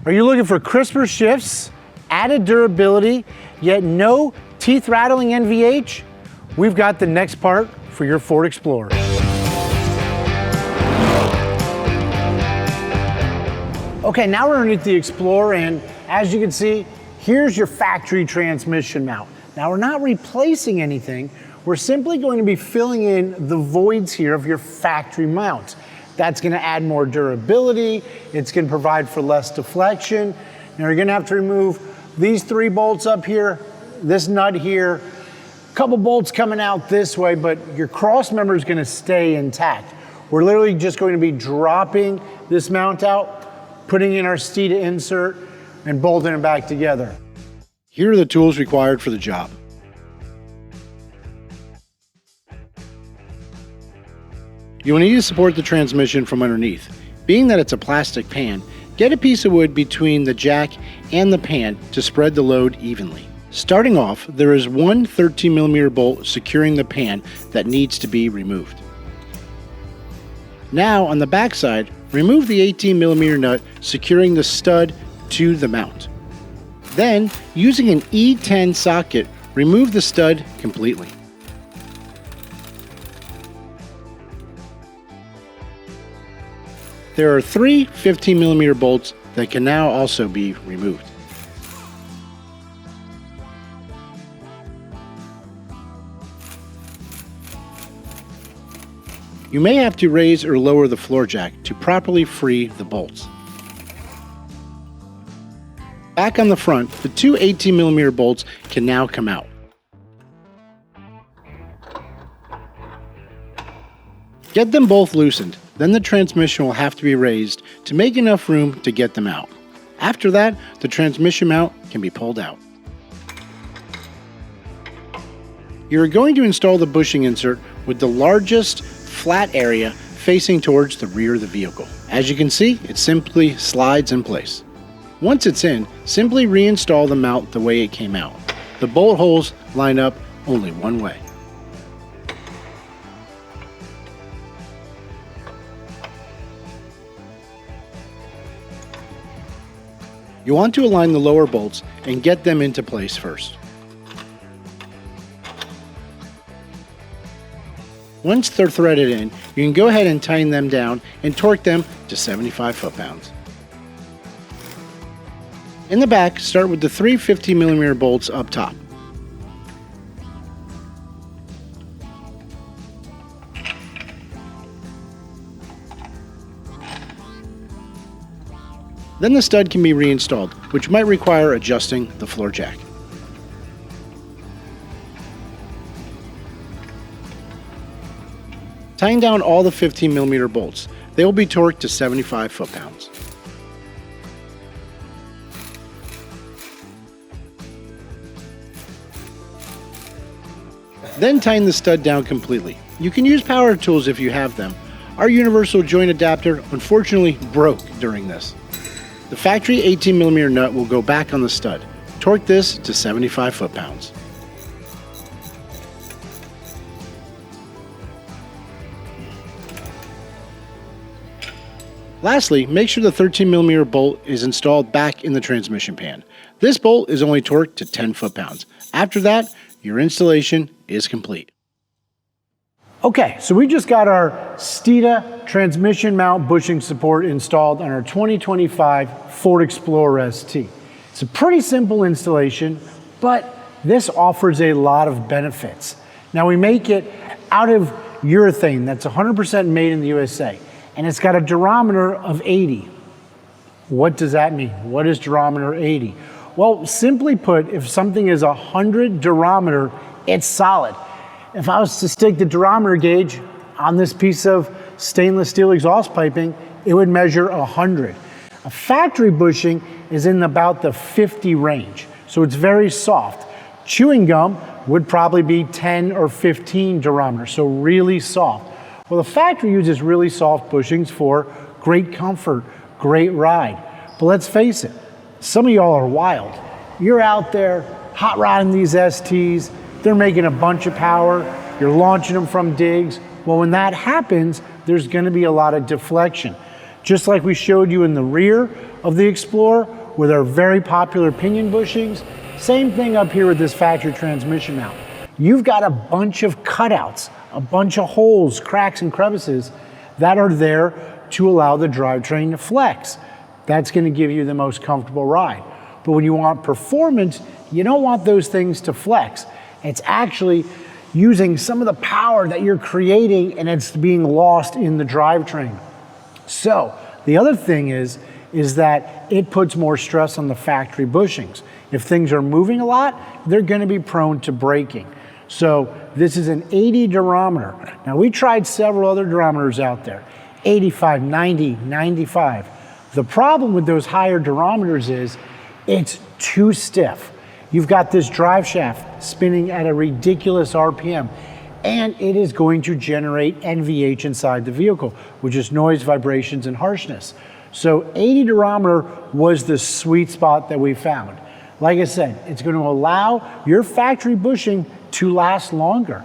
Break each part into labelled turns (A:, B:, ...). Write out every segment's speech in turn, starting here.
A: Are you looking for crisper shifts, added durability, yet no teeth rattling NVH? We've got the next part for your Ford Explorer. Okay, now we're underneath the Explorer, and as you can see, here's your factory transmission mount. Now we're not replacing anything, we're simply going to be filling in the voids here of your factory mount. That's gonna add more durability, it's gonna provide for less deflection. Now you're gonna have to remove these 3 bolts up here, this nut here, a couple bolts coming out this way, but your cross member is gonna stay intact. We're literally just going to be dropping this mount out, putting in our Steeda insert, and bolting it back together. Here are the tools required for the job. You will need to support the transmission from underneath. Being that it's a plastic pan, get a piece of wood between the jack and the pan to spread the load evenly. Starting off, there is one 13mm bolt securing the pan that needs to be removed. Now on the back side, remove the 18mm nut securing the stud to the mount. Then, using an E10 socket, remove the stud completely. There are 3 15mm bolts that can now also be removed. You may have to raise or lower the floor jack to properly free the bolts. Back on the front, the 2 18mm bolts can now come out. Get them both loosened, then the transmission will have to be raised to make enough room to get them out. After that, the transmission mount can be pulled out. You are going to install the bushing insert with the largest flat area facing towards the rear of the vehicle. As you can see, it simply slides in place. Once it's in, simply reinstall the mount the way it came out. The bolt holes line up only one way. You want to align the lower bolts and get them into place first. Once they're threaded in, you can go ahead and tighten them down and torque them to 75 foot-pounds. In the back, start with the 3 15mm bolts up top. Then the stud can be reinstalled, which might require adjusting the floor jack. Tying down all the 15mm bolts, they will be torqued to 75 foot-pounds. Then tighten the stud down completely. You can use power tools if you have them. Our universal joint adapter unfortunately broke during this. The factory 18mm nut will go back on the stud. Torque this to 75 foot-pounds. Lastly, make sure the 13mm bolt is installed back in the transmission pan. This bolt is only torqued to 10 foot-pounds. After that, your installation is complete. Okay, so we just got our Steeda transmission mount bushing support installed on our 2025 Ford Explorer ST. It's a pretty simple installation, but this offers a lot of benefits. Now we make it out of urethane that's 100% made in the USA, and it's got a durometer of 80. What does that mean? What is durometer 80? Well, simply put, if something is 100 durometer, it's solid. If I was to stick the durometer gauge on this piece of stainless steel exhaust piping, it would measure 100. A factory bushing is in about the 50 range, so it's very soft. Chewing gum would probably be 10 or 15 durometer, so really soft. Well, the factory uses really soft bushings for great comfort, great ride. But let's face it, some of y'all are wild. You're out there hot rodding these STs, they're making a bunch of power, you're launching them from digs. Well, when that happens, there's gonna be a lot of deflection. Just like we showed you in the rear of the Explorer with our very popular pinion bushings. Same thing up here with this factory transmission mount. You've got a bunch of cutouts, a bunch of holes, cracks, and crevices that are there to allow the drivetrain to flex. That's going to give you the most comfortable ride. But when you want performance, you don't want those things to flex. It's actually using some of the power that you're creating and it's being lost in the drivetrain. So the other thing is that it puts more stress on the factory bushings. If things are moving a lot, they're going to be prone to breaking. So this is an 80 durometer. Now we tried several other durometers out there, 85, 90, 95. The problem with those higher durometers is it's too stiff. You've got this drive shaft spinning at a ridiculous RPM, and it is going to generate NVH inside the vehicle, which is noise, vibrations, and harshness. So 80 durometer was the sweet spot that we found. Like I said, it's going to allow your factory bushing to last longer.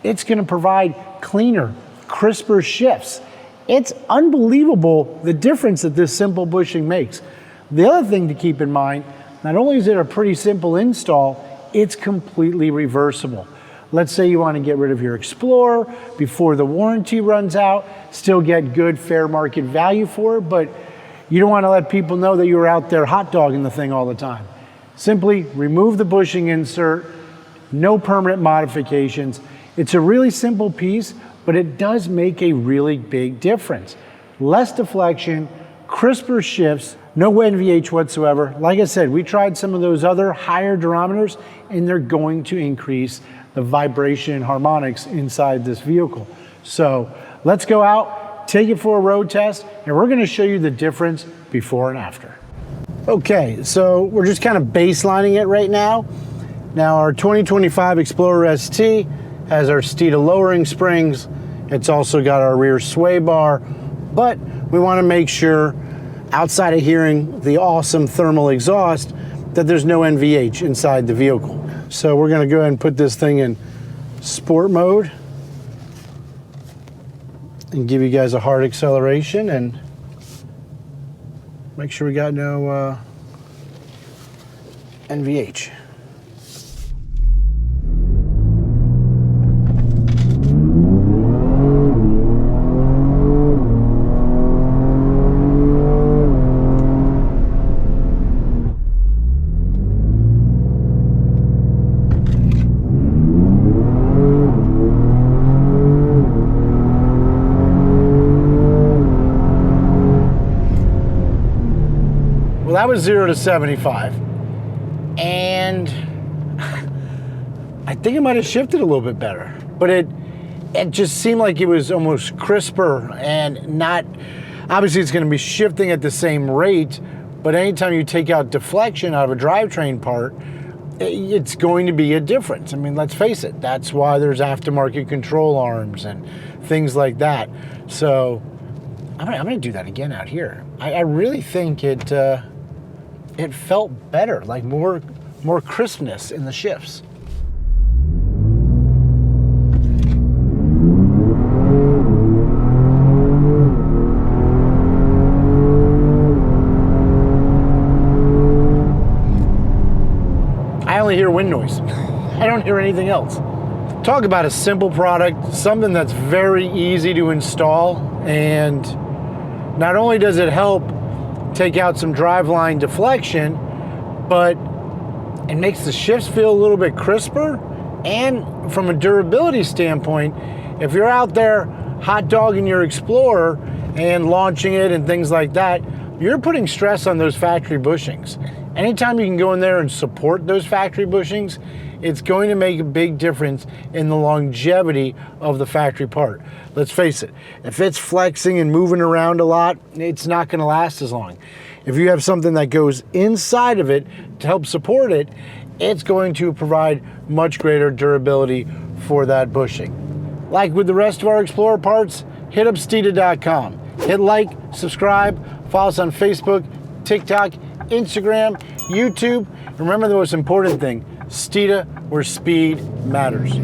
A: It's going to provide cleaner, crisper shifts. It's unbelievable the difference that this simple bushing makes. The other thing to keep in mind, not only is it a pretty simple install, it's completely reversible. Let's say you want to get rid of your Explorer before the warranty runs out, still get good fair market value for it, but you don't want to let people know that you're out there hot dogging the thing all the time. Simply remove the bushing insert, no permanent modifications. It's a really simple piece, but it does make a really big difference. Less deflection, crisper shifts, no NVH whatsoever. Like I said, we tried some of those other higher durometers and they're going to increase the vibration and harmonics inside this vehicle. So let's go out, take it for a road test, and we're gonna show you the difference before and after. Okay, so we're just kind of baselining it right now. Now our 2025 Explorer ST has our Steeda lowering springs. It's also got our rear sway bar, but we want to make sure, outside of hearing the awesome thermal exhaust, that there's no NVH inside the vehicle. So we're going to go ahead and put this thing in sport mode and give you guys a hard acceleration and make sure we got no NVH. Well, that was 0 to 75. And I think it might have shifted a little bit better, but it just seemed like it was almost crisper and not, obviously it's going to be shifting at the same rate, but anytime you take out deflection out of a drivetrain part, it's going to be a difference. I mean, let's face it, that's why there's aftermarket control arms and things like that. So I'm gonna do that again out here. I really think it felt better, like more crispness in the shifts. I only hear wind noise. I don't hear anything else. Talk about a simple product, something that's very easy to install, and not only does it help take out some driveline deflection, but it makes the shifts feel a little bit crisper. And from a durability standpoint, if you're out there hot dogging your Explorer and launching it and things like that, you're putting stress on those factory bushings. Anytime you can go in there and support those factory bushings, it's going to make a big difference in the longevity of the factory part. Let's face it, if it's flexing and moving around a lot, it's not going to last as long. If you have something that goes inside of it to help support it, it's going to provide much greater durability for that bushing. Like with the rest of our Explorer parts, hit up Steeda.com. Hit like, subscribe, follow us on Facebook, TikTok, Instagram, YouTube. Remember the most important thing, Steeda, where speed matters.